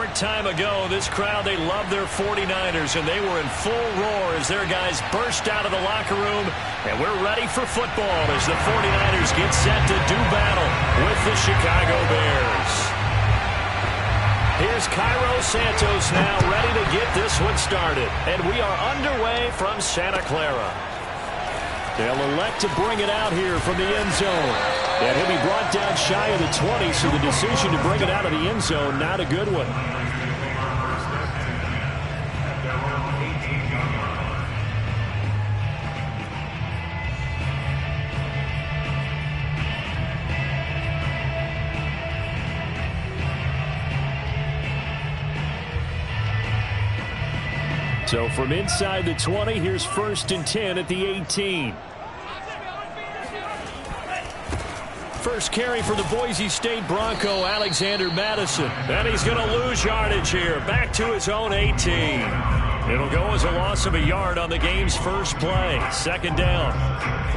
short time ago, this crowd, they love their 49ers, and they were in full roar as their guys burst out of the locker room. And we're ready for football as the 49ers get set to do battle with the Chicago Bears. Here's Cairo Santos now ready to get this one started. And we are underway from Santa Clara. They'll elect to bring it out here from the end zone. And he'll be brought down shy of the 20, so the decision to bring it out of the end zone, not a good one. So from inside the 20, here's 1st and 10 at the 18. First carry for the Boise State Bronco, Alexander Madison. And he's going to lose yardage here, back to his own 18. It'll go as a loss of a yard on the game's first play. 2nd down.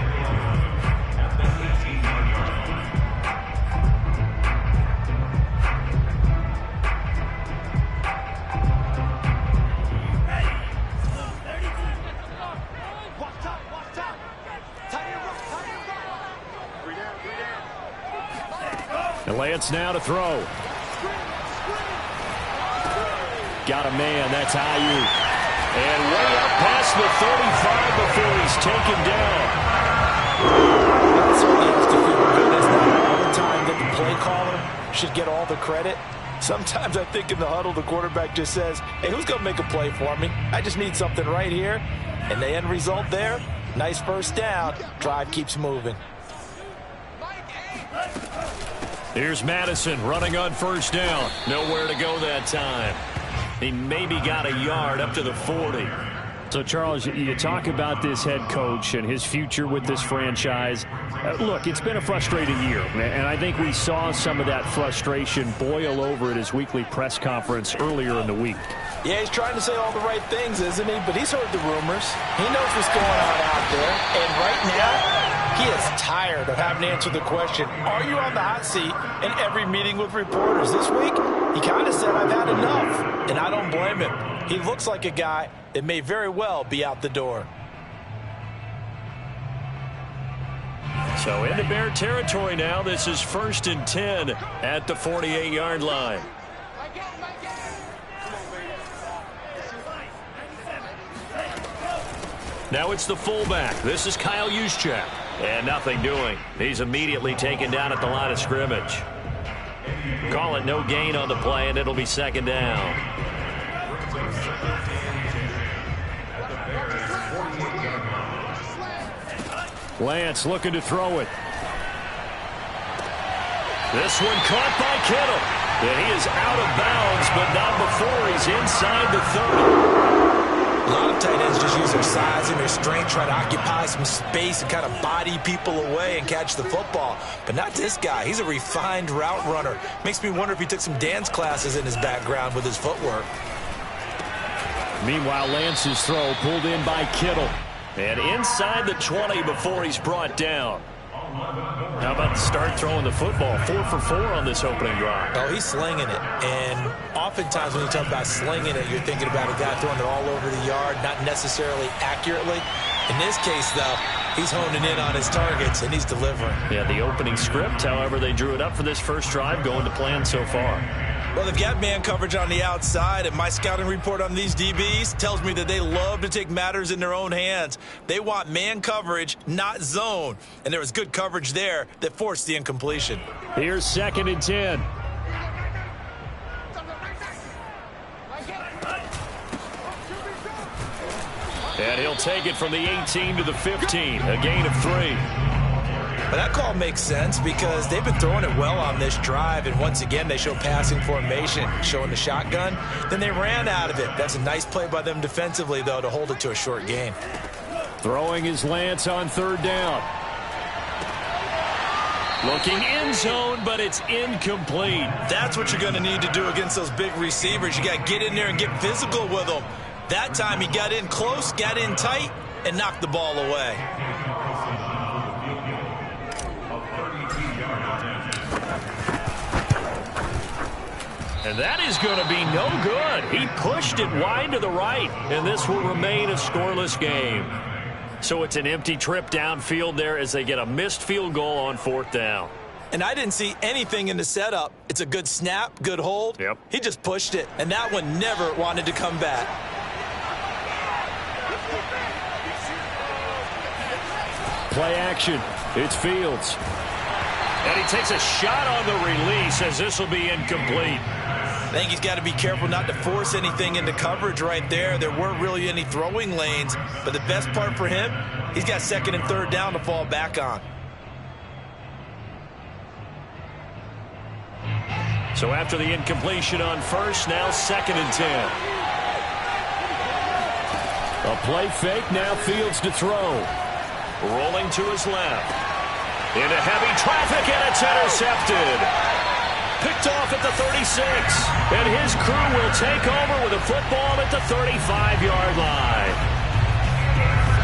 Lance now to throw. Got a man. That's Ayuk. And way up past the 35 before he's taken down. That certainly has to feel good. It's not all the time that the play caller should get all the credit. Sometimes I think in the huddle, the quarterback just says, hey, who's going to make a play for me? I just need something right here. And the end result there, nice first down. Drive keeps moving. Here's Madison running on 1st down. Nowhere to go that time. He maybe got a yard up to the 40. So, Charles, you talk about this head coach and his future with this franchise. Look, it's been a frustrating year, and I think we saw some of that frustration boil over at his weekly press conference earlier in the week. Yeah, he's trying to say all the right things, isn't he? But he's heard the rumors. He knows what's going on out there. And right now, he is tired of having to answer the question, are you on the hot seat in every meeting with reporters? This week, he kind of said, I've had enough. And I don't blame him. He looks like a guy that may very well be out the door. So into Bear territory now. This is 1st and 10 at the 48-yard line. Now it's the fullback. This is Kyle Juszczyk. And nothing doing. He's immediately taken down at the line of scrimmage. Call it no gain on the play, and it'll be 2nd down. Lance looking to throw it. This one caught by Kittle. And he is out of bounds, but not before he's inside the 30. A lot of tight ends just use their size and their strength, try to occupy some space and kind of body people away and catch the football. But not this guy. He's a refined route runner. Makes me wonder if he took some dance classes in his background with his footwork. Meanwhile, Lance's throw pulled in by Kittle. And inside the 20 before he's brought down. How about the start throwing the football? 4 for 4 on this opening drive. Oh, he's slinging it. And oftentimes when you talk about slinging it, you're thinking about a guy throwing it all over the yard, not necessarily accurately. In this case, though, he's honing in on his targets, and he's delivering. Yeah, the opening script, however, they drew it up for this first drive, going to plan so far. Well, they've got man coverage on the outside, and my scouting report on these DBs tells me that they love to take matters in their own hands. They want man coverage, not zone. And there was good coverage there that forced the incompletion. Here's 2nd and 10. And he'll take it from the 18 to the 15, a gain of 3. But that call makes sense because they've been throwing it well on this drive, and once again they show passing formation, showing the shotgun. Then they ran out of it. That's a nice play by them defensively, though, to hold it to a short gain. Throwing is Lance on 3rd down. Looking in zone, but it's incomplete. That's what you're going to need to do against those big receivers. You got to get in there and get physical with them. That time he got in close, got in tight, and knocked the ball away. And that is going to be no good. He pushed it wide to the right, and this will remain a scoreless game. So it's an empty trip downfield there as they get a missed field goal on 4th down. And I didn't see anything in the setup. It's a good snap, good hold. Yep. He just pushed it, and that one never wanted to come back. Play action. It's Fields. And he takes a shot on the release as this will be incomplete. I think he's got to be careful not to force anything into coverage right there. There weren't really any throwing lanes, but the best part for him, he's got 2nd and 3rd down to fall back on. So after the incompletion on 1st, now 2nd and 10. A play fake, now Fields to throw. Rolling to his left. Into heavy traffic, and it's intercepted. Picked off at the 36. And his crew will take over with a football at the 35-yard line.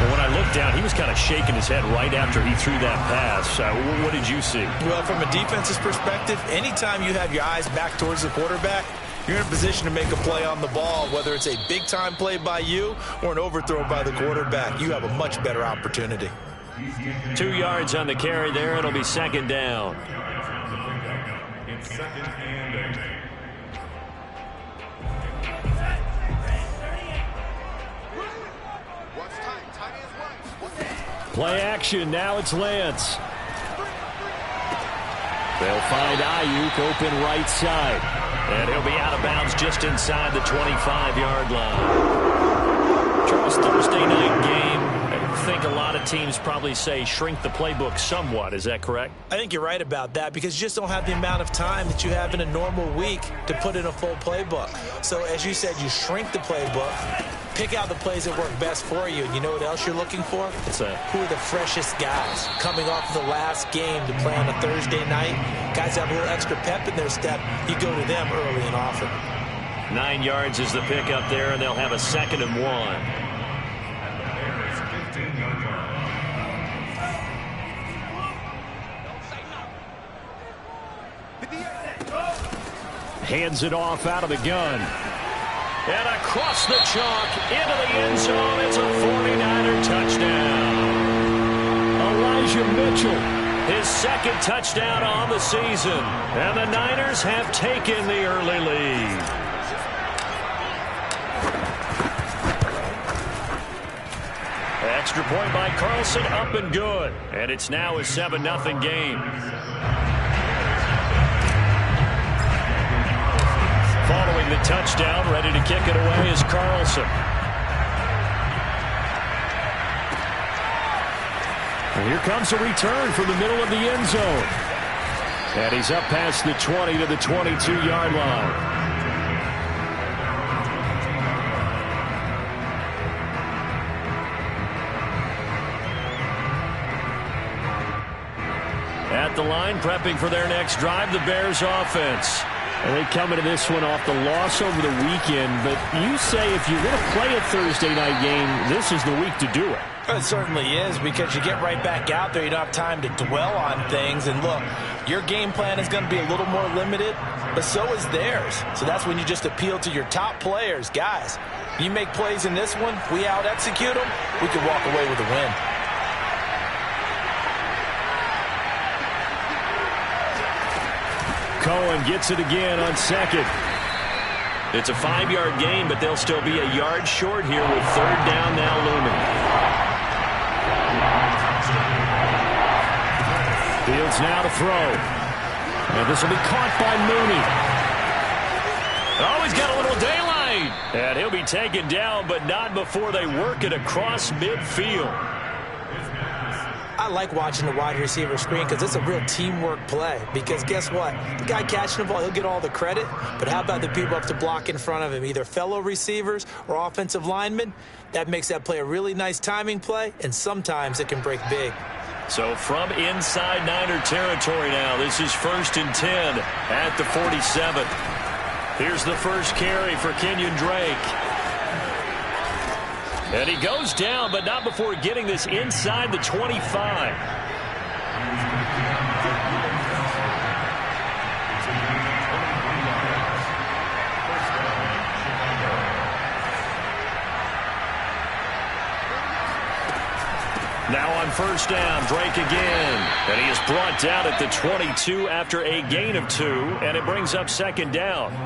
And when I looked down, he was kind of shaking his head right after he threw that pass. What did you see? Well, from a defense's perspective, anytime you have your eyes back towards the quarterback, you're in a position to make a play on the ball, whether it's a big-time play by you or an overthrow by the quarterback. You have a much better opportunity. 2 yards on the carry there. It'll be 2nd down. Play action. Now it's Lance. They'll find Ayuk open right side. And he'll be out of bounds just inside the 25-yard line. Charles, Thursday night game. I think a lot of teams probably say shrink the playbook somewhat. Is that correct? I think you're right about that because you just don't have the amount of time that you have in a normal week to put in a full playbook. So as you said, you shrink the playbook, pick out the plays that work best for you. And you know what else you're looking for? What's that? Who are the freshest guys coming off the last game to play on a Thursday night? Guys have a little extra pep in their step. You go to them early and often. 9 yards is the pickup there, and they'll have a 2nd and 1. Hands it off out of the gun. And across the chalk into the end zone. It's a 49er touchdown. Elijah Mitchell. His 2nd touchdown on the season. And the Niners have taken the early lead. Extra point by Carlson, up and good. And it's now a 7-0 game. Following the touchdown, ready to kick it away is Carlson. And here comes a return from the middle of the end zone. And he's up past the 20 to the 22-yard line. At the line, prepping for their next drive, the Bears offense. And they come into this one off the loss over the weekend. But you say if you're going to play a Thursday night game, this is the week to do it. It certainly is because you get right back out there. You don't have time to dwell on things. And look, your game plan is going to be a little more limited, but so is theirs. So that's when you just appeal to your top players. Guys, you make plays in this one, we out-execute them, we can walk away with a win. Cohen gets it again on 2nd. It's a 5-yard gain, but they'll still be a yard short here with 3rd down now looming. Fields now to throw. And this will be caught by Mooney. Oh, he's got a little daylight. And he'll be taken down, but not before they work it across midfield. I like watching the wide receiver screen because it's a real teamwork play. Because guess what? The guy catching the ball, he'll get all the credit. But how about the people up to block in front of him, either fellow receivers or offensive linemen? That makes that play a really nice timing play, and sometimes it can break big. So from inside Niner territory now, this is 1st and 10 at the 47. Here's the first carry for Kenyon Drake. And he goes down, but not before getting this inside the 25. Now on first down, Drake again. And he is brought down at the 22 after a gain of 2, and it brings up second down. A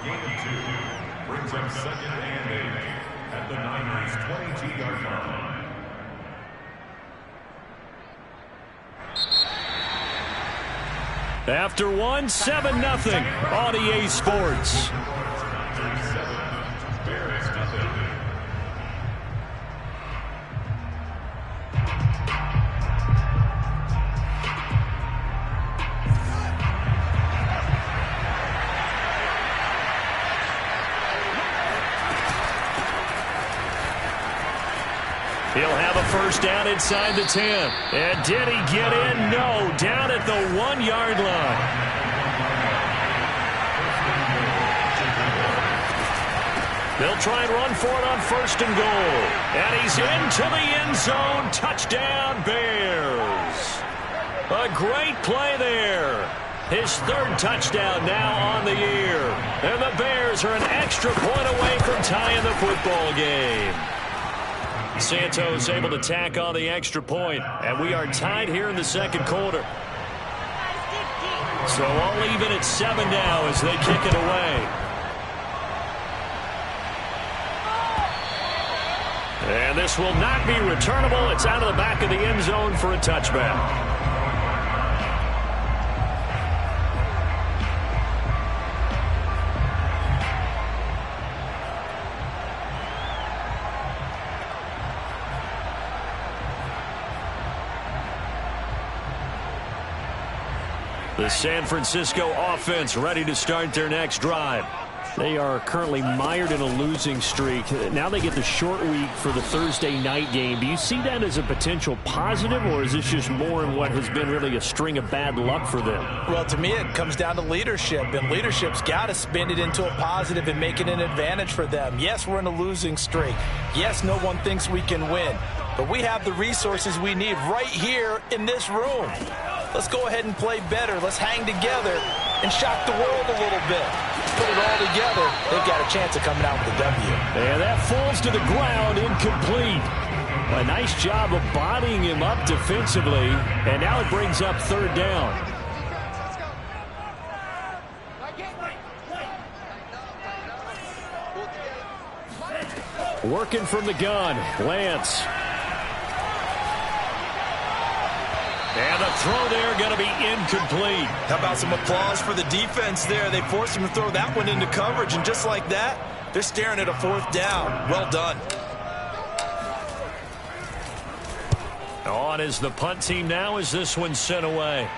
gain of 2 brings up second and 8 at the Niners' 22-yard line. After 1, 7-0 on EA Sports. He'll have a first down inside the 10. And did he get in? No. Down at the 1-yard line. They'll try and run for it on first and goal. And he's into the end zone. Touchdown, Bears. A great play there. His 3rd touchdown now on the year. And the Bears are an extra point away from tying the football game. Santos able to tack on the extra point, and we are tied here in the second quarter. So all even at 7 now as they kick it away. And this will not be returnable. It's out of the back of the end zone for a touchback. The San Francisco offense ready to start their next drive. They are currently mired in a losing streak. Now they get the short week for the Thursday night game. Do you see that as a potential positive, or is this just more in what has been really a string of bad luck for them? Well, to me, it comes down to leadership, and leadership's got to spin it into a positive and make it an advantage for them. Yes, we're in a losing streak. Yes, no one thinks we can win, but we have the resources we need right here in this room. Let's go ahead and play better. Let's hang together and shock the world a little bit. Put it all together, they've got a chance of coming out with a W. And that falls to the ground, incomplete. A nice job of bodying him up defensively, and now it brings up 3rd down. Working from the gun, Lance. And the throw there going to be incomplete. How about some applause for the defense there? They forced him to throw that one into coverage, and just like that, they're staring at a 4th down. Well done. On is the punt team now as this one's sent away.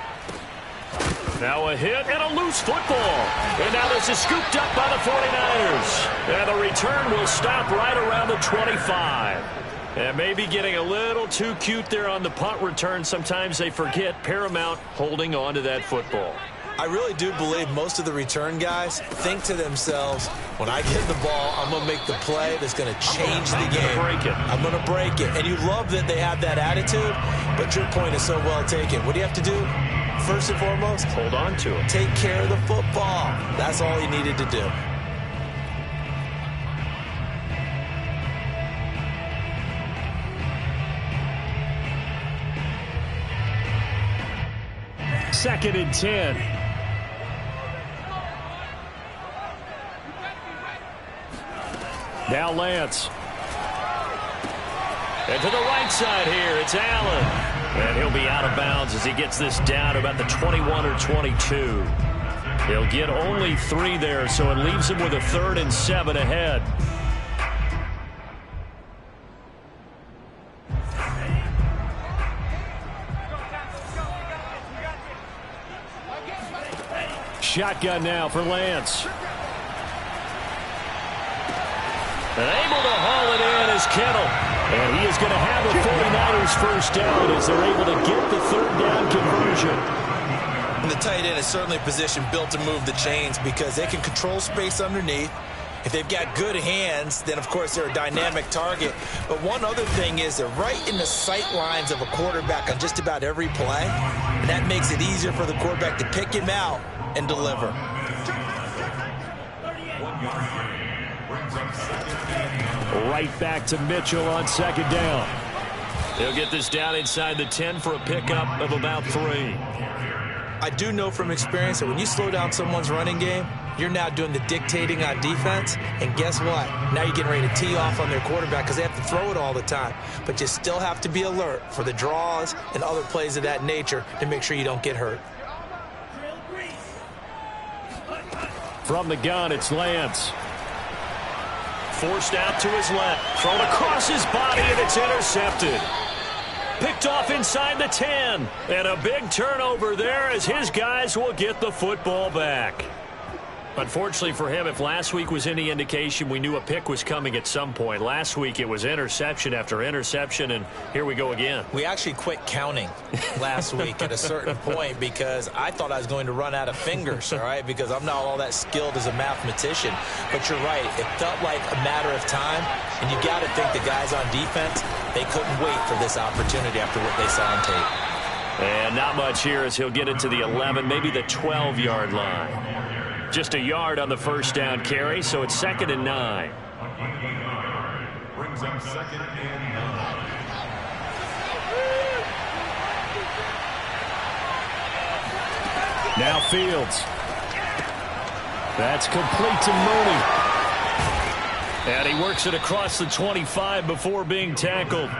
Now a hit and a loose football. And now this is scooped up by the 49ers. And the return will stop right around the 25. And maybe getting a little too cute there on the punt return. Sometimes they forget paramount holding on to that football. I really do believe most of the return guys think to themselves, when I get the ball, I'm going to make the play that's going to change the game. I'm going to break it. And you love that they have that attitude, but your point is so well taken. What do you have to do? First and foremost, hold on to it. Take care of the football. That's all he needed to do. Second and 10. Now Lance. And to the right side here, it's Allen. And he'll be out of bounds as he gets this down about the 21 or 22. He'll get only 3 there, so it leaves him with a 3rd and 7 ahead. Shotgun now for Lance. And able to haul it in is Kittle. And he is going to have the 49ers first down as they're able to get the 3rd down conversion. And the tight end is certainly a position built to move the chains because they can control space underneath. If they've got good hands, then of course they're a dynamic target. But one other thing is they're right in the sight lines of a quarterback on just about every play. And that makes it easier for the quarterback to pick him out and deliver. Right back to Mitchell on second down. He'll get this down inside the 10 for a pickup of about 3. I do know from experience that when you slow down someone's running game, you're now doing the dictating on defense, and guess what? Now you're getting ready to tee off on their quarterback because they have to throw it all the time. But you still have to be alert for the draws and other plays of that nature to make sure you don't get hurt. From the gun, it's Lance. Forced out to his left. Thrown across his body, and it's intercepted. Picked off inside the 10. And a big turnover there as his guys will get the football back. Unfortunately for him, if last week was any indication, we knew a pick was coming at some point. Last week it was interception after interception, and here we go again. We actually quit counting last week at a certain point because I thought I was going to run out of fingers, all right, because I'm not all that skilled as a mathematician. But you're right. It felt like a matter of time, and you got to think the guys on defense, they couldn't wait for this opportunity after what they saw on tape. And not much here as he'll get it to the 11, maybe the 12-yard line. Just a yard on the first down carry, so it's 2nd and 9. Brings up 2nd and 9. Now Fields. That's complete to Mooney. And he works it across the 25 before being tackled.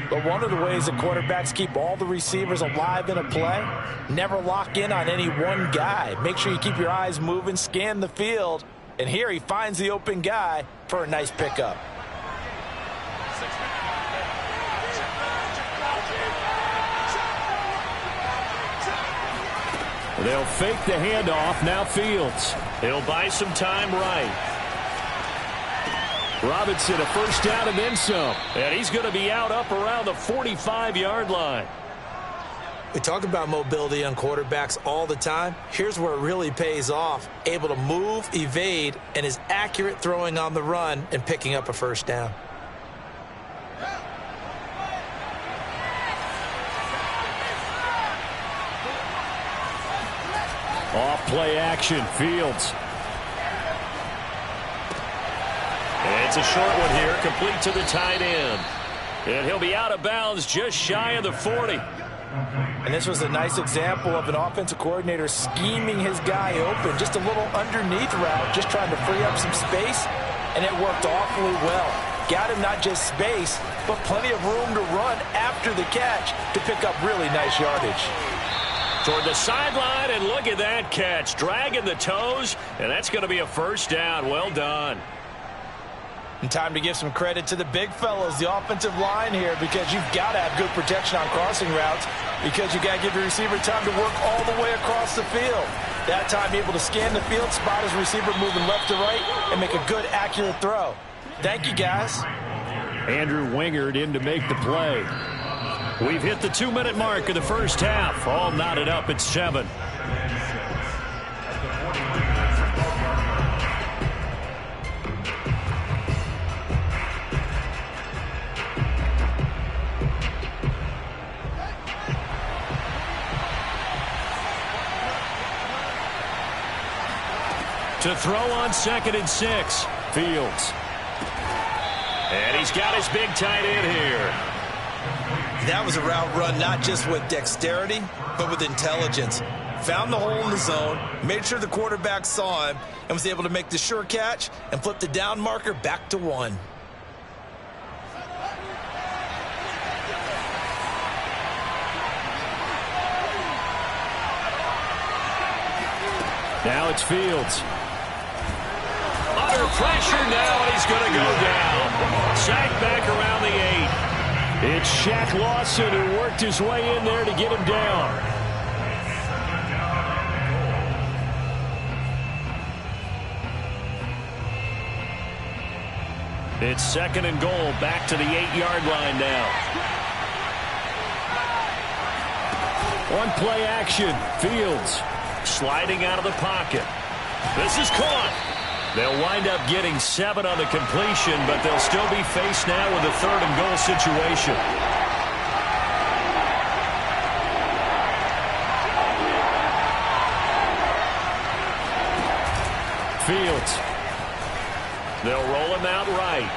But one of the ways that quarterbacks keep all the receivers alive in a play, never lock in on any one guy. Make sure you keep your eyes moving, scan the field, and here he finds the open guy for a nice pickup. They'll fake the handoff. Now Fields. He'll buy some time right. Robinson, a first down and then some. And he's going to be out up around the 45-yard line. We talk about mobility on quarterbacks all the time. Here's where it really pays off. Able to move, evade, and is accurate throwing on the run and picking up a first down. Off play action. Fields. It's a short one here, complete to the tight end. And he'll be out of bounds just shy of the 40. And this was a nice example of an offensive coordinator scheming his guy open. Just a little underneath route, just trying to free up some space, and it worked awfully well. Got him not just space, but plenty of room to run after the catch to pick up really nice yardage. Toward the sideline, and look at that catch. Dragging the toes, and that's going to be a first down. Well done. And time to give some credit to the big fellows, the offensive line here, because you've got to have good protection on crossing routes because you got to give your receiver time to work all the way across the field. That time able to scan the field, spot his receiver moving left to right, and make a good, accurate throw. Thank you, guys. Andrew Wingard in to make the play. We've hit the 2-minute mark of the first half. All knotted up at 7. To throw on 2nd and 6. Fields. And he's got his big tight end here. That was a route run not just with dexterity, but with intelligence. Found the hole in the zone, made sure the quarterback saw him, and was able to make the sure catch and flip the down marker back to 1. Now it's Fields. Under pressure now, and he's going to go down. Sacked back around the 8. It's Shaq Lawson who worked his way in there to get him down. It's 2nd and goal, back to the 8-yard line now. One play action. Fields. Sliding out of the pocket. This is caught. They'll wind up getting 7 on the completion, but they'll still be faced now with a 3rd and goal situation. Fields. They'll roll him out right.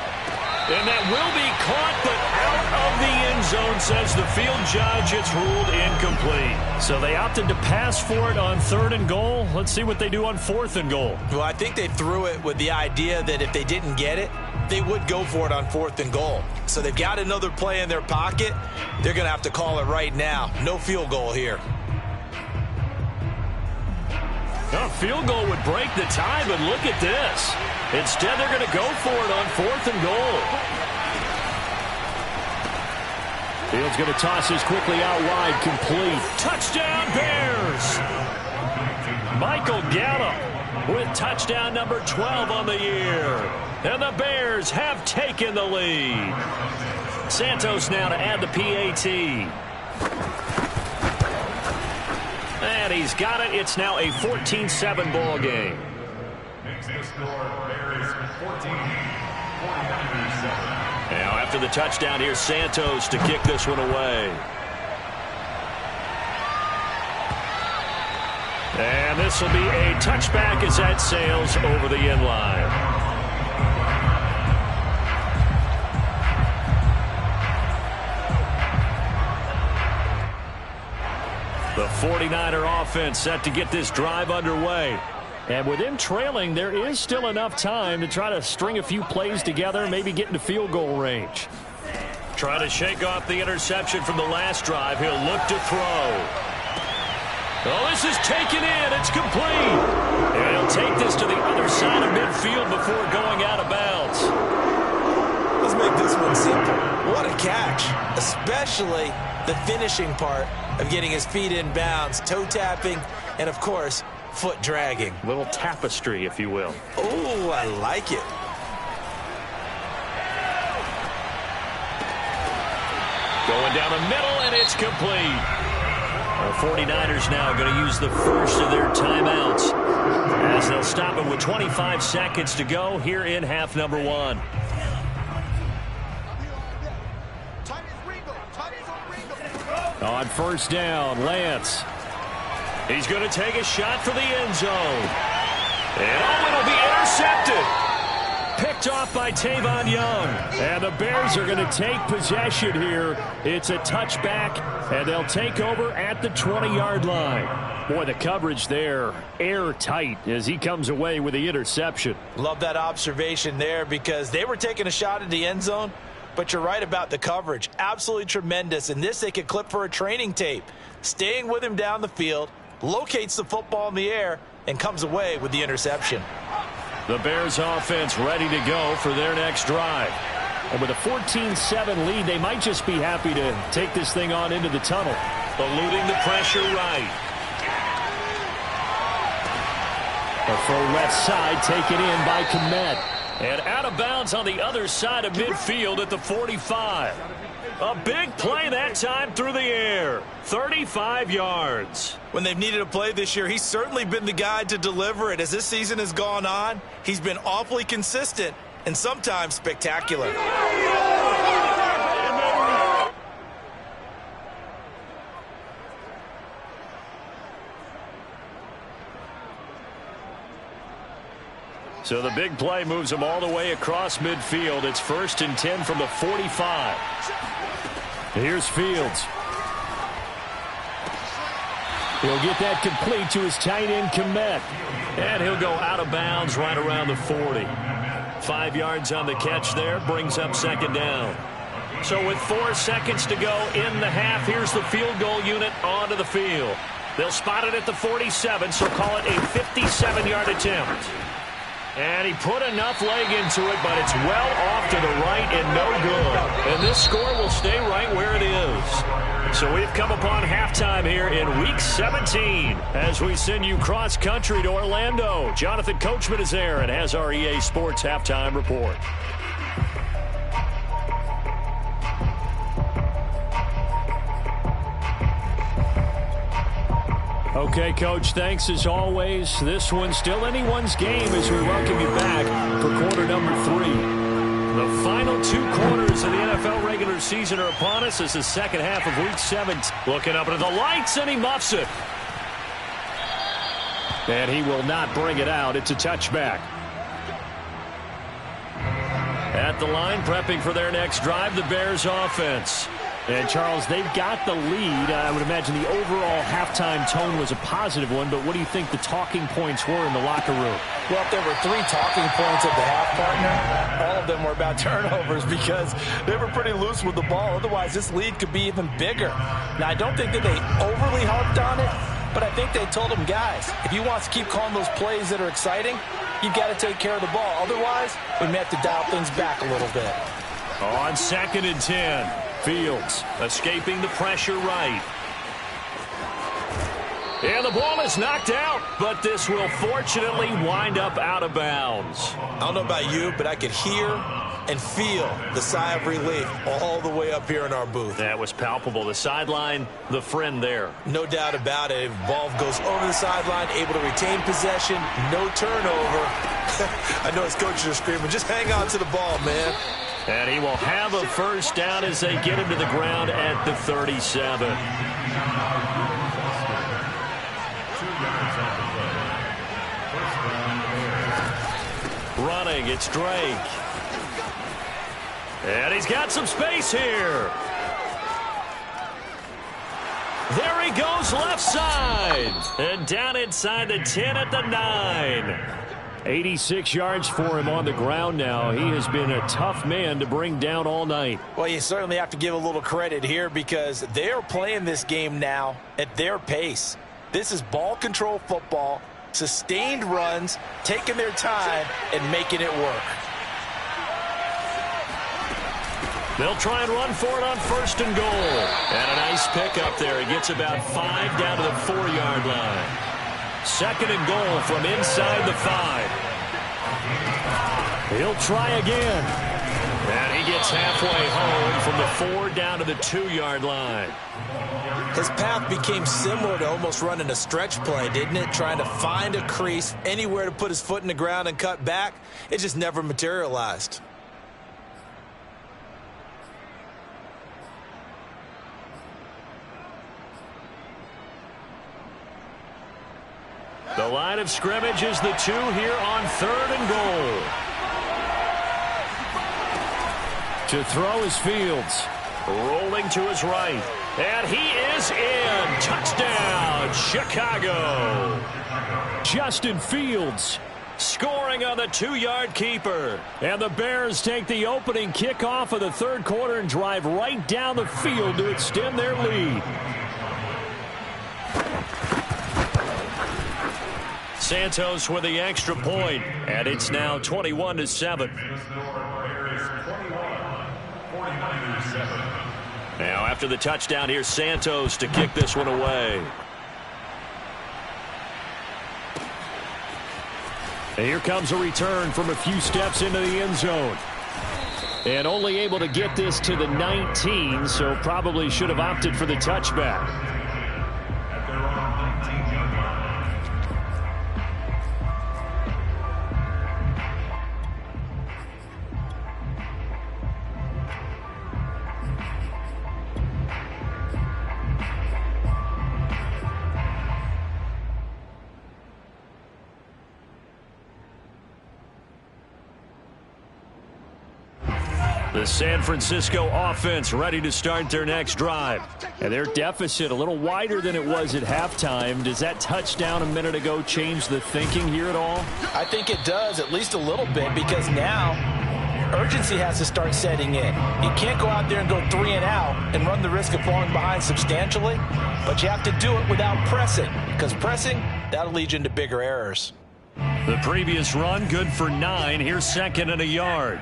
And that will be caught, but out of the end zone, says the field judge. It's ruled incomplete. So they opted to pass for it on 3rd and goal. Let's see what they do on 4th and goal. Well, I think they threw it with the idea that if they didn't get it, they would go for it on 4th and goal. So they've got another play in their pocket. They're going to have to call it right now. No field goal here. A field goal would break the tie, but look at this. Instead, they're going to go for it on 4th and goal. Fields going to toss this quickly out wide, complete. Touchdown, Bears! Michael Gallup with touchdown number 12 on the year. And the Bears have taken the lead. Santos now to add the PAT. And he's got it. It's now a 14-7 ball game. Makes the score Bears 14, 49 Now after the touchdown, here's Santos to kick this one away. And this will be a touchback as that sails over the end line. The 49er offense set to get this drive underway. And with them trailing, there is still enough time to try to string a few plays together, maybe get into field goal range. Try to shake off the interception from the last drive. He'll look to throw. Oh, this is taken in. It's complete. And he'll take this to the other side of midfield before going out of bounds. Let's make this one simple. What a catch, especially the finishing part of getting his feet in bounds, toe tapping, and of course, foot dragging. Little tapestry, if you will. Oh, I like it. Going down the middle, and it's complete. The 49ers now going to use the first of their timeouts as they'll stop it with 25 seconds to go here in half number 1. On first down, Lance. He's going to take a shot for the end zone. And it'll be intercepted. Picked off by Tavon Young. And the Bears are going to take possession here. It's a touchback, and they'll take over at the 20-yard line. Boy, the coverage there, airtight as he comes away with the interception. Love that observation there because they were taking a shot at the end zone, but you're right about the coverage. Absolutely tremendous. And this they could clip for a training tape. Staying with him down the field, locates the football in the air, and comes away with the interception. The Bears offense ready to go for their next drive. And with a 14-7 lead, they might just be happy to take this thing on into the tunnel. Eluding the pressure right. The throw left side taken in by Kmet. And out of bounds on the other side of midfield at the 45. A big play that time through the air. 35 yards. When they've needed a play this year, he's certainly been the guy to deliver it. As this season has gone on, he's been awfully consistent and sometimes spectacular. So the big play moves him all the way across midfield. It's 1st and 10 from the 45. Here's Fields. He'll get that complete to his tight end, Kmet. And he'll go out of bounds right around the 40. 5 yards on the catch there, brings up 2nd down. So with 4 seconds to go in the half, here's the field goal unit onto the field. They'll spot it at the 47, so call it a 57-yard attempt. And he put enough leg into it, but it's well off to the right and no good. And this score will stay right where it is. So we've come upon halftime here in Week 17 as we send you cross-country to Orlando. Jonathan Coachman is there and has our EA Sports Halftime Report. Okay, Coach, thanks as always. This one's still anyone's game as we welcome you back for quarter number 3. The final 2 quarters of the NFL regular season are upon us as the second half of Week 7. Looking up into the lights, and he muffs it. And he will not bring it out. It's a touchback. At the line, prepping for their next drive, the Bears offense. And, Charles, they've got the lead. I would imagine the overall halftime tone was a positive one, but what do you think the talking points were in the locker room? Well, if there were 3 talking points at the half, partner, all of them were about turnovers because they were pretty loose with the ball. Otherwise, this lead could be even bigger. Now, I don't think that they overly harped on it, but I think they told them, guys, if you want to keep calling those plays that are exciting, you've got to take care of the ball. Otherwise, we may have to dial things back a little bit. On 2nd and 10. Fields escaping the pressure right. And the ball is knocked out, but this will fortunately wind up out of bounds. I don't know about you, but I could hear and feel the sigh of relief all the way up here in our booth. That was palpable. The sideline, the friend there. No doubt about it. Ball goes over the sideline, able to retain possession, no turnover. I know his coaches are screaming, just hang on to the ball, man. And he will have a first down as they get him to the ground at the 37. Running, it's Drake. And he's got some space here. There he goes left side. And down inside the 10 at the 9. 86 yards for him on the ground now. He has been a tough man to bring down all night. Well, you certainly have to give a little credit here because they're playing this game now at their pace. This is ball control football, sustained runs, taking their time, and making it work. They'll try and run for it on 1st and goal. And a nice pickup there. He gets about 5 down to the 4-yard line. 2nd and goal from inside the 5. He'll try again. And he gets halfway home from the 4 down to the 2-yard line. His path became similar to almost running a stretch play, didn't it? Trying to find a crease, anywhere to put his foot in the ground and cut back. It just never materialized. The line of scrimmage is the 2 here on 3rd and goal. To throw is Fields. Rolling to his right. And he is in. Touchdown, Chicago. Justin Fields scoring on the 2-yard keeper. And the Bears take the opening kickoff of the 3rd quarter and drive right down the field to extend their lead. Santos with the extra point, and it's now 21-7. Now after the touchdown, here's Santos to kick this one away. And here comes a return from a few steps into the end zone. And only able to get this to the 19, so probably should have opted for the touchback. The San Francisco offense ready to start their next drive. And their deficit a little wider than it was at halftime. Does that touchdown a minute ago change the thinking here at all? I think it does, at least a little bit, because now urgency has to start setting in. You can't go out there and go 3 and out and run the risk of falling behind substantially, but you have to do it without pressing, because pressing, that'll lead you into bigger errors. The previous run good for 9. Here's 2nd and a yard.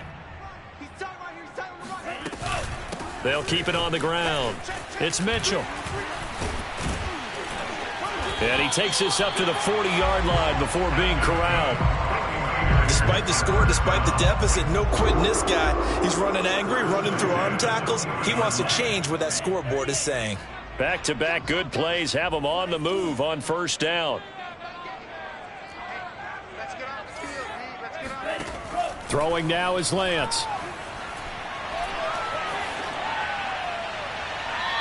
They'll keep it on the ground. It's Mitchell. And he takes this up to the 40-yard line before being corralled. Despite the score, despite the deficit, no quitting this guy. He's running angry, running through arm tackles. He wants to change what that scoreboard is saying. Back-to-back good plays have him on the move on 1st down. Throwing now is Lance.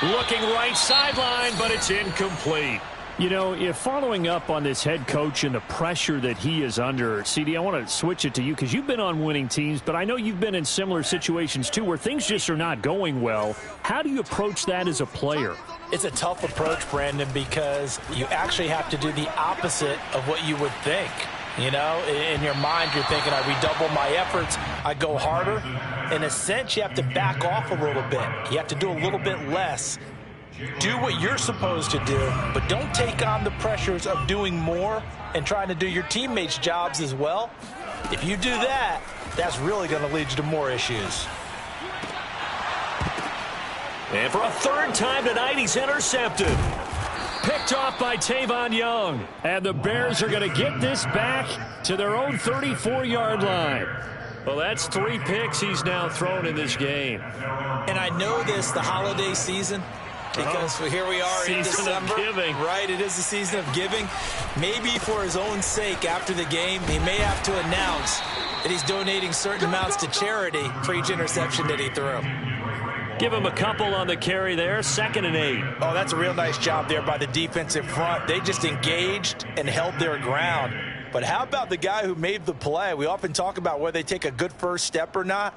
Looking right sideline, but it's incomplete. You know, if following up on this head coach and the pressure that he is under, CD, I want to switch it to you because you've been on winning teams, but I know you've been in similar situations too where things just are not going well. How do you approach that as a player? It's a tough approach, Brandon, because you actually have to do the opposite of what you would think. You know, in your mind, you're thinking, I redouble my efforts, I go harder. In a sense, you have to back off a little bit. You have to do a little bit less. Do what you're supposed to do, but don't take on the pressures of doing more and trying to do your teammates' jobs as well. If you do that, that's really going to lead you to more issues. And for a third time tonight, he's intercepted. Picked off by Tavon Young. And the Bears are going to get this back to their own 34-yard line. Well, that's 3 picks he's now thrown in this game. And I know this, the holiday season, because here we are in December. Season of giving. Right, it is the season of giving. Maybe for his own sake after the game, he may have to announce that he's donating certain amounts to charity for each interception that he threw. Give him a couple on the carry there, 2nd and 8. Oh, that's a real nice job there by the defensive front. They just engaged and held their ground. But how about the guy who made the play? We often talk about whether they take a good first step or not.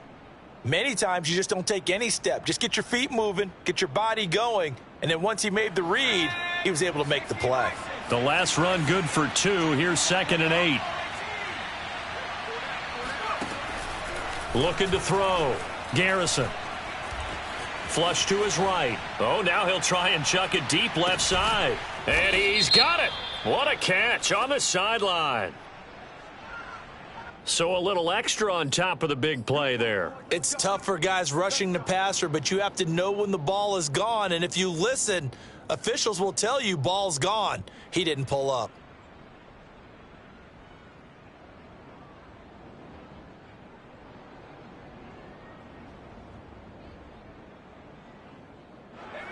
Many times you just don't take any step. Just get your feet moving, get your body going, and then once he made the read, he was able to make the play. The last run good for 2. Here's 2nd and 8. Looking to throw. Garrison. Flush to his right. Oh, now he'll try and chuck it deep left side. And he's got it. What a catch on the sideline. So a little extra on top of the big play there. It's tough for guys rushing the passer, but you have to know when the ball is gone. And if you listen, officials will tell you ball's gone. He didn't pull up.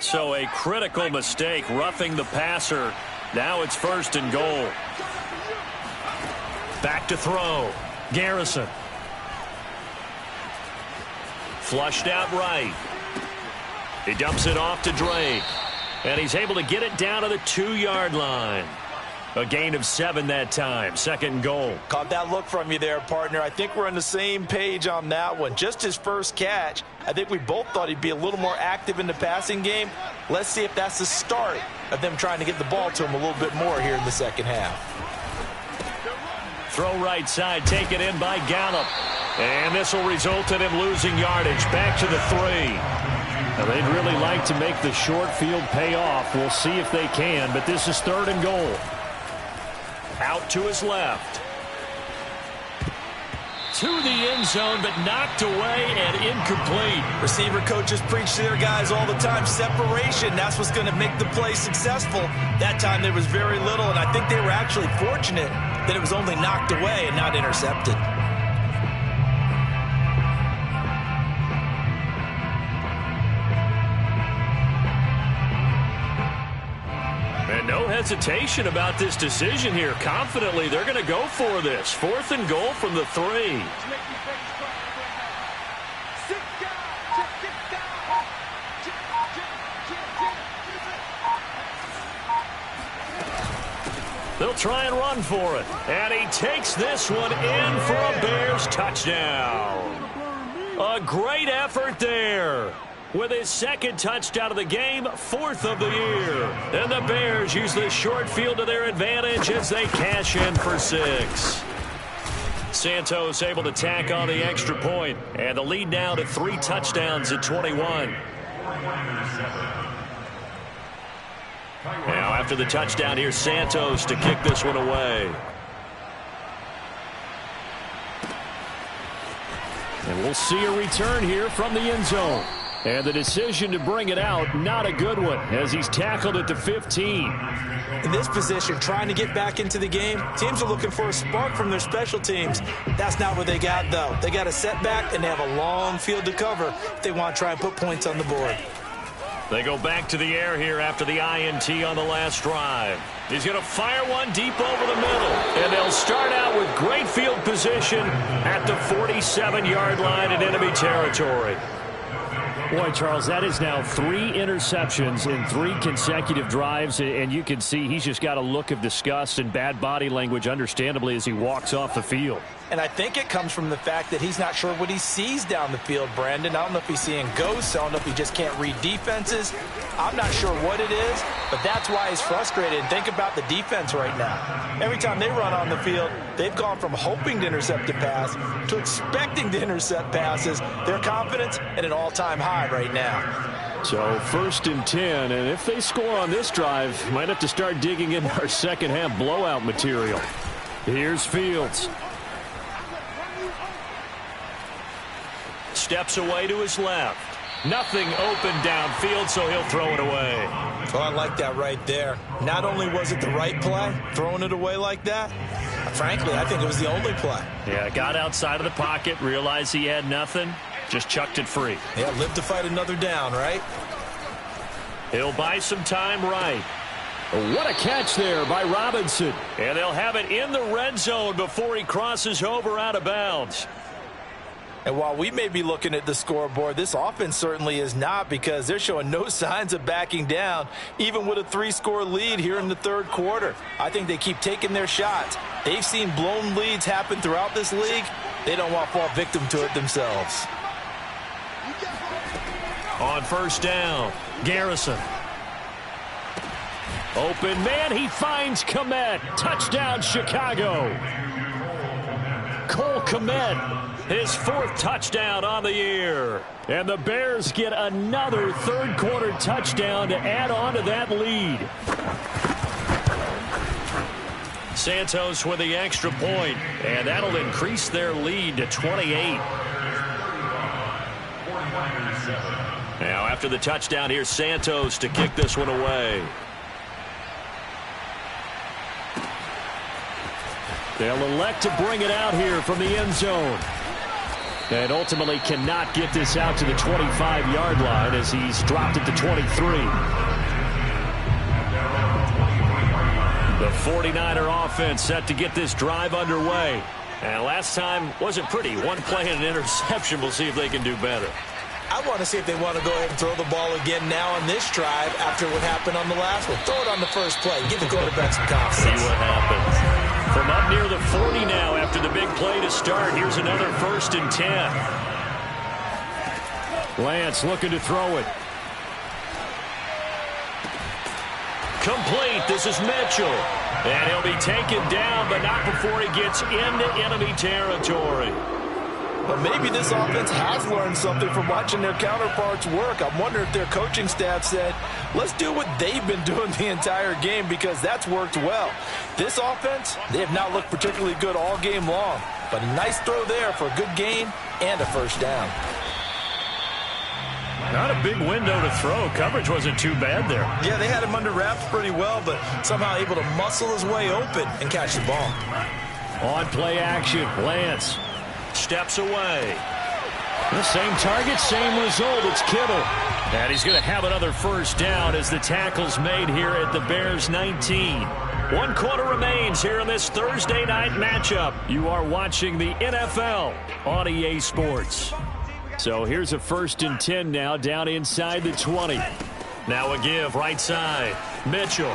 So a critical mistake, roughing the passer. Now it's 1st and goal. Back to throw. Garrison. Flushed out right. He dumps it off to Drake. And he's able to get it down to the 2-yard line. A gain of 7 that time. 2nd and goal. Caught that look from you there, partner. I think we're on the same page on that one. Just his first catch. I think we both thought he'd be a little more active in the passing game. Let's see if that's the start of them trying to get the ball to him a little bit more here in the second half. Throw right side, taken in by Gallup. And this will result in him losing yardage. Back to the 3. Now, they'd really like to make the short field pay off. We'll see if they can, but this is 3rd and goal. Out to his left. To the end zone, but knocked away and incomplete. Receiver coaches preach to their guys all the time. Separation, that's what's going to make the play successful. That time there was very little, and I think they were actually fortunate that it was only knocked away and not intercepted. And no hesitation about this decision here. Confidently, they're going to go for this. 4th and goal from the 3. They'll try and run for it. And he takes this one in for a Bears touchdown. A great effort there. With his 2nd touchdown of the game, 4th of the year. And the Bears use the short field to their advantage as they cash in for 6. Santos able to tack on the extra point, and the lead now to 3 touchdowns at 21. Now after the touchdown, here's Santos to kick this one away. And we'll see a return here from the end zone. And the decision to bring it out, not a good one, as he's tackled at the 15. In this position, trying to get back into the game, teams are looking for a spark from their special teams. That's not what they got, though. They got a setback, and they have a long field to cover if they want to try and put points on the board. They go back to the air here after the INT on the last drive. He's going to fire one deep over the middle. And they'll start out with great field position at the 47-yard line in enemy territory. Boy, Charles, that is now 3 interceptions in 3 consecutive drives, and you can see he's just got a look of disgust and bad body language, understandably, as he walks off the field. And I think it comes from the fact that he's not sure what he sees down the field, Brandon. I don't know if he's seeing ghosts. I don't know if he just can't read defenses. I'm not sure what it is, but that's why he's frustrated. And think about the defense right now. Every time they run on the field, they've gone from hoping to intercept a pass to expecting to intercept passes. Their confidence at an all-time high right now. So 1st and 10, and if they score on this drive, might have to start digging in our second half blowout material. Here's Fields. Steps away to his left. Nothing open downfield, so he'll throw it away. Oh, I like that right there. Not only was it the right play, throwing it away like that, frankly, I think it was the only play. Yeah, got outside of the pocket, realized he had nothing, just chucked it free. Yeah, live to fight another down, right? He'll buy some time right. What a catch there by Robinson. And they'll have it in the red zone before he crosses over out of bounds. And while we may be looking at the scoreboard, this offense certainly is not, because they're showing no signs of backing down, even with a 3-score lead here in the 3rd quarter. I think they keep taking their shots. They've seen blown leads happen throughout this league. They don't want to fall victim to it themselves. On 1st down, Garrison. Open man, he finds Kmet. Touchdown, Chicago. Cole Kmet. His 4th touchdown on the year. And the Bears get another 3rd quarter touchdown to add on to that lead. Santos with the extra point, and that'll increase their lead to 28. Now after the touchdown, here's Santos to kick this one away. They'll elect to bring it out here from the end zone. And ultimately cannot get this out to the 25-yard line as he's dropped it to 23. The 49er offense set to get this drive underway. And last time wasn't pretty. One play and an interception. We'll see if they can do better. I want to see if they want to go ahead and throw the ball again now on this drive after what happened on the last one. Throw it on the first play. Give the quarterback some confidence. See what happens. From up near the 40 now after the big play to start. Here's another 1st and 10. Lance looking to throw it. Complete. This is Mitchell. And he'll be taken down, but not before he gets into enemy territory. But maybe this offense has learned something from watching their counterparts work. I'm wondering if their coaching staff said, let's do what they've been doing the entire game, because that's worked well. This offense, they have not looked particularly good all game long. But a nice throw there for a good gain and a 1st down. Not a big window to throw. Coverage wasn't too bad there. Yeah, they had him under wraps pretty well, but somehow able to muscle his way open and catch the ball. On play action, Lance steps away. The same target, same result. It's Kittle. And he's going to have another 1st down as the tackle's made here at the Bears 19. 1 quarter remains here in this Thursday night matchup. You are watching the NFL on EA Sports. So here's a 1st and 10 now down inside the 20. Now a give right side. Mitchell.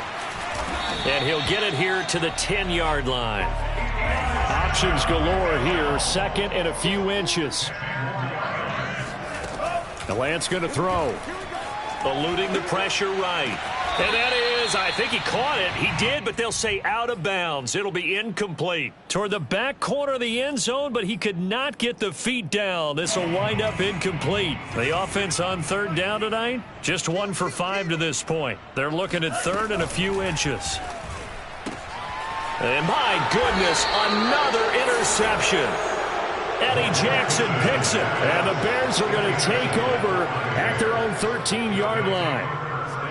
And he'll get it here to the 10-yard line. Options galore here. 2nd and a few inches. The Lance going to throw. Eluding the pressure right. And that is, I think he caught it. He did, but they'll say out of bounds. It'll be incomplete. Toward the back corner of the end zone, but he could not get the feet down. This will wind up incomplete. The offense on 3rd down tonight, just 1 for 5 to this point. They're looking at 3rd and a few inches. And my goodness, another interception. Eddie Jackson picks it. And the Bears are going to take over at their own 13-yard line.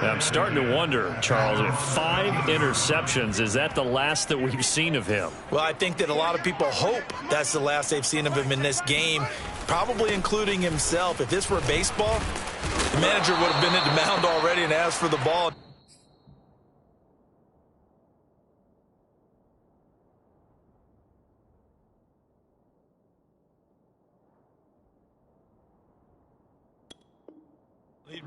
I'm starting to wonder, Charles, if 5 interceptions, is that the last that we've seen of him? Well, I think that a lot of people hope that's the last they've seen of him in this game, probably including himself. If this were baseball, the manager would have been at the mound already and asked for the ball.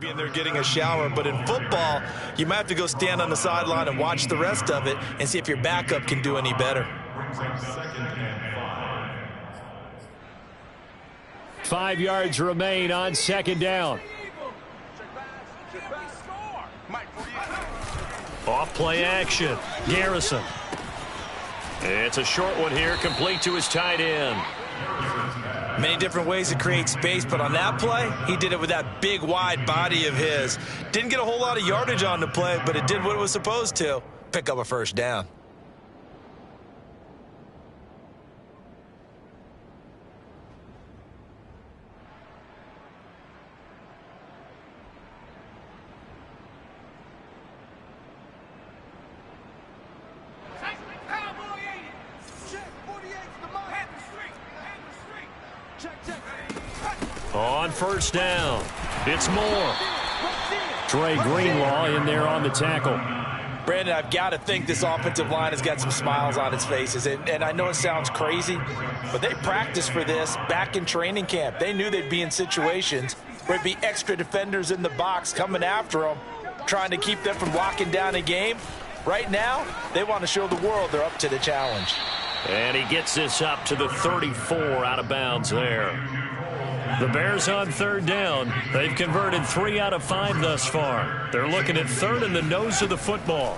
being there getting a shower, but in football, you might have to go stand on the sideline and watch the rest of it and see if your backup can do any better. 5 yards remain on second down. Off play action. Garrison. It's a short one here, complete to his tight end. Many different ways to create space, but on that play, he did it with that big, wide body of his. Didn't get a whole lot of yardage on the play, but it did what it was supposed to. Pick up a first down. On first down, it's Moore. Trey Greenlaw in there on the tackle. Brandon, I've got to think this offensive line has got some smiles on its faces. And I know it sounds crazy, but they practiced for this back in training camp. They knew they'd be in situations where there'd be extra defenders in the box coming after them, trying to keep them from locking down a game. Right now, they want to show the world they're up to the challenge. And he gets this up to the 34 out of bounds there. The Bears on third down. They've converted 3 out of 5 thus far. They're looking at third in the nose of the football.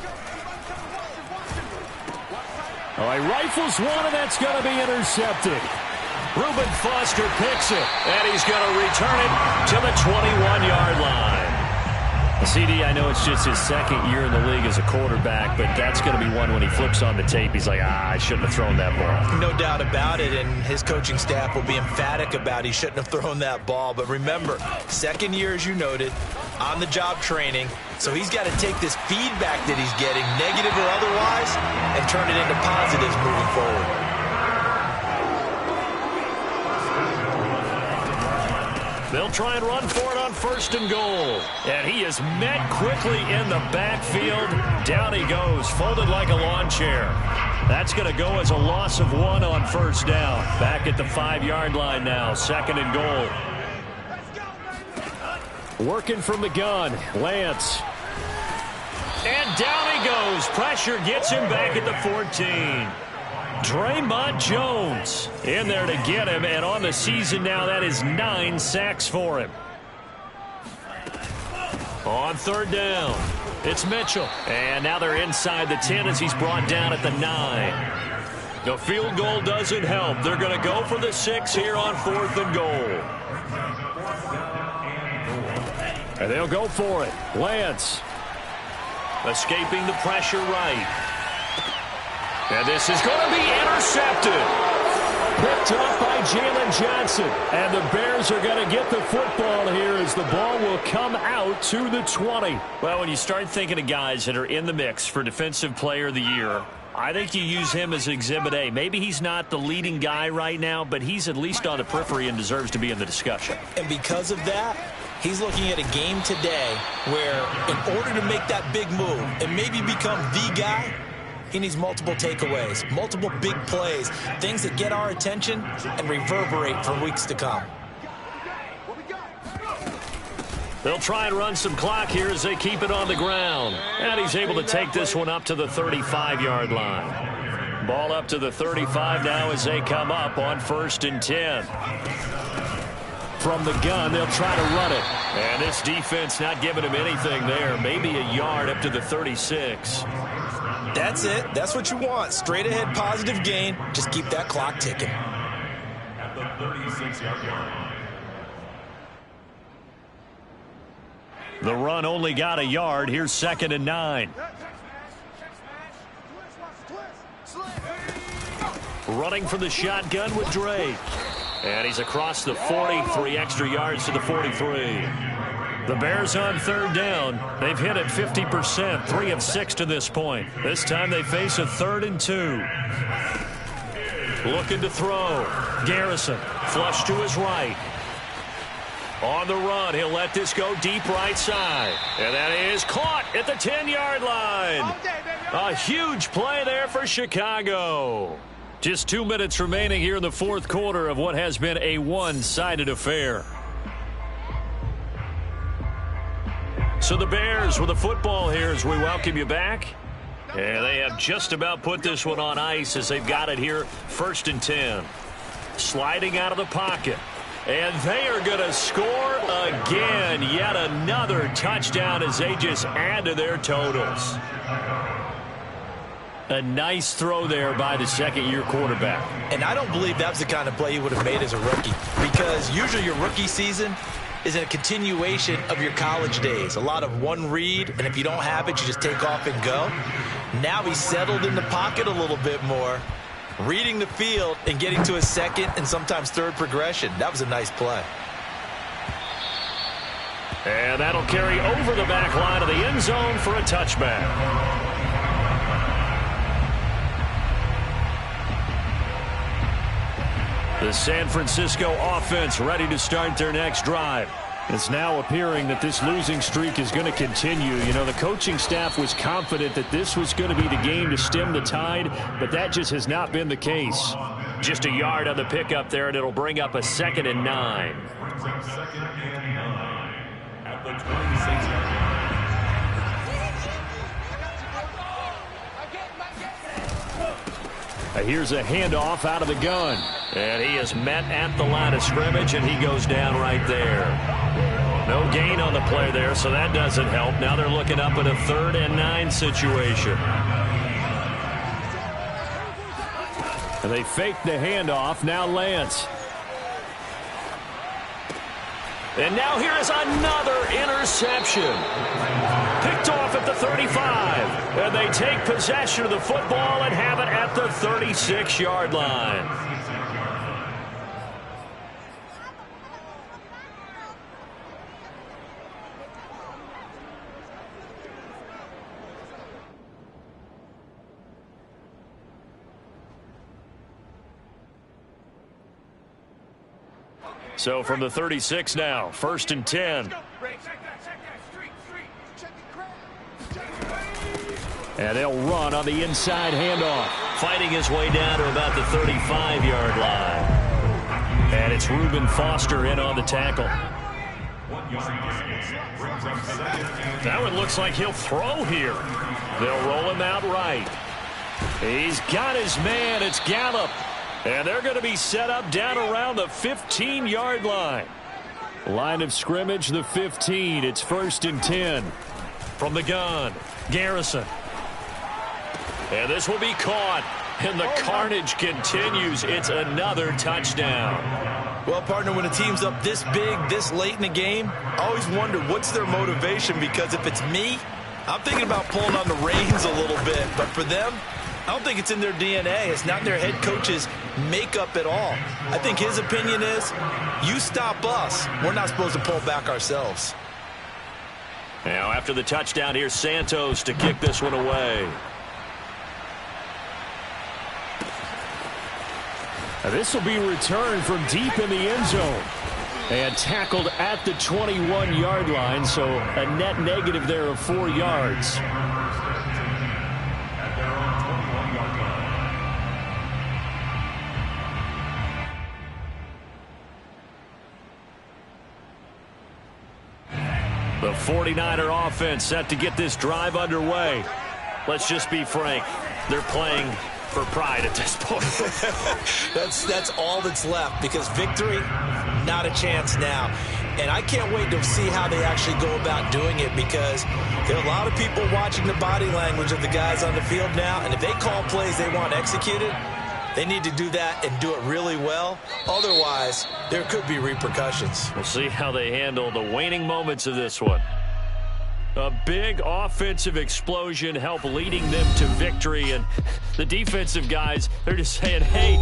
Oh, he rifles one, and that's going to be intercepted. Reuben Foster picks it, and he's going to return it to the 21-yard line. CD, I know it's just his second year in the league as a quarterback, but that's going to be one when he flips on the tape. He's like, I shouldn't have thrown that ball. No doubt about it, and his coaching staff will be emphatic about he shouldn't have thrown that ball. But remember, second year, as you noted, on-the-job training, so he's got to take this feedback that he's getting, negative or otherwise, and turn it into positives moving forward. They'll try and run for it on first and goal. And he is met quickly in the backfield. Down he goes, folded like a lawn chair. That's going to go as a loss of 1 on first down. Back at the 5-yard line now, second and goal. Working from the gun, Lance. And down he goes. Pressure gets him back at the 14. Draymond Jones in there to get him, and on the season now, that is 9 sacks for him. On third down, it's Mitchell. And now they're inside the 10 as he's brought down at the 9. The field goal doesn't help. They're going to go for the 6 here on fourth and goal. And they'll go for it. Lance escaping the pressure right. And this is going to be intercepted. Picked up by Jalen Johnson. And the Bears are going to get the football here as the ball will come out to the 20. Well, when you start thinking of guys that are in the mix for Defensive Player of the Year, I think you use him as Exhibit A. Maybe he's not the leading guy right now, but he's at least on the periphery and deserves to be in the discussion. And because of that, he's looking at a game today where in order to make that big move and maybe become the guy, he needs multiple takeaways, multiple big plays, things that get our attention and reverberate for weeks to come. They'll try and run some clock here as they keep it on the ground. And he's able to take this one up to the 35-yard line. Ball up to the 35 now as they come up on first and 10. From the gun, they'll try to run it. And this defense not giving him anything there. Maybe a yard up to the 36. That's it. That's what you want. Straight ahead positive gain. Just keep that clock ticking. At the 36-yard line. The run only got a yard. Here's second and 9. Running from the shotgun with Drake. And he's across the 40, 3 extra yards to the 43. The Bears on third down. They've hit it 50%, 3 of 6 to this point. This time they face a 3rd and 2. Looking to throw. Garrison, flush to his right. On the run, he'll let this go deep right side. And that is caught at the 10-yard line. A huge play there for Chicago. Just 2 minutes remaining here in the fourth quarter of what has been a one-sided affair. So the Bears with the football here as we welcome you back. And they have just about put this one on ice as they've got it here, 1st and 10. Sliding out of the pocket. And they are going to score again. Yet another touchdown as they just add to their totals. A nice throw there by the second-year quarterback. And I don't believe that was the kind of play he would have made as a rookie, because usually your rookie season is a continuation of your college days. A lot of one read, and if you don't have it, you just take off and go. Now he's settled in the pocket a little bit more, reading the field and getting to his second and sometimes third progression. That was a nice play. And that'll carry over the back line of the end zone for a touchback. The San Francisco offense ready to start their next drive. It's now appearing that this losing streak is going to continue. You know, the coaching staff was confident that this was going to be the game to stem the tide, but that just has not been the case. Just a yard on the pickup there, and it'll bring up a 2nd and 9. Brings up 2nd and 9 at the 26-yard line. Here's a handoff out of the gun. And he is met at the line of scrimmage, and he goes down right there. No gain on the play there, so that doesn't help. Now they're looking up at a 3rd and 9 situation. And they fake the handoff. Now Lance. And now here is another interception. Picked off at the 35. And they take possession of the football and have it at the 36-yard line. So from the 36 now, 1st and 10. And they'll run on the inside handoff. Fighting his way down to about the 35-yard line. And it's Reuben Foster in on the tackle. That one looks like he'll throw here. They'll roll him out right. He's got his man. It's Gallup. And they're going to be set up down around the 15-yard line. Line of scrimmage, the 15. It's 1st and 10. From the gun, Garrison. And this will be caught. And the carnage continues. It's another touchdown. Well, partner, when a team's up this big, this late in the game, I always wonder what's their motivation, because if it's me, I'm thinking about pulling on the reins a little bit. But for them, I don't think it's in their DNA. It's not their head coach's makeup at all. I think his opinion is, you stop us, we're not supposed to pull back ourselves. Now after the touchdown, here's Santos to kick this one away. Now this will be returned from deep in the end zone. And tackled at the 21-yard line, so a net negative there of 4 yards. The 49er offense set to get this drive underway. Let's just be frank. They're playing for pride at this point. That's all that's left, because victory, not a chance now. And I can't wait to see how they actually go about doing it, because there are a lot of people watching the body language of the guys on the field now, and if they call plays they want executed, they need to do that and do it really well. Otherwise, there could be repercussions. We'll see how they handle the waning moments of this one. A big offensive explosion helped leading them to victory, and the defensive guys, they're just saying, hey,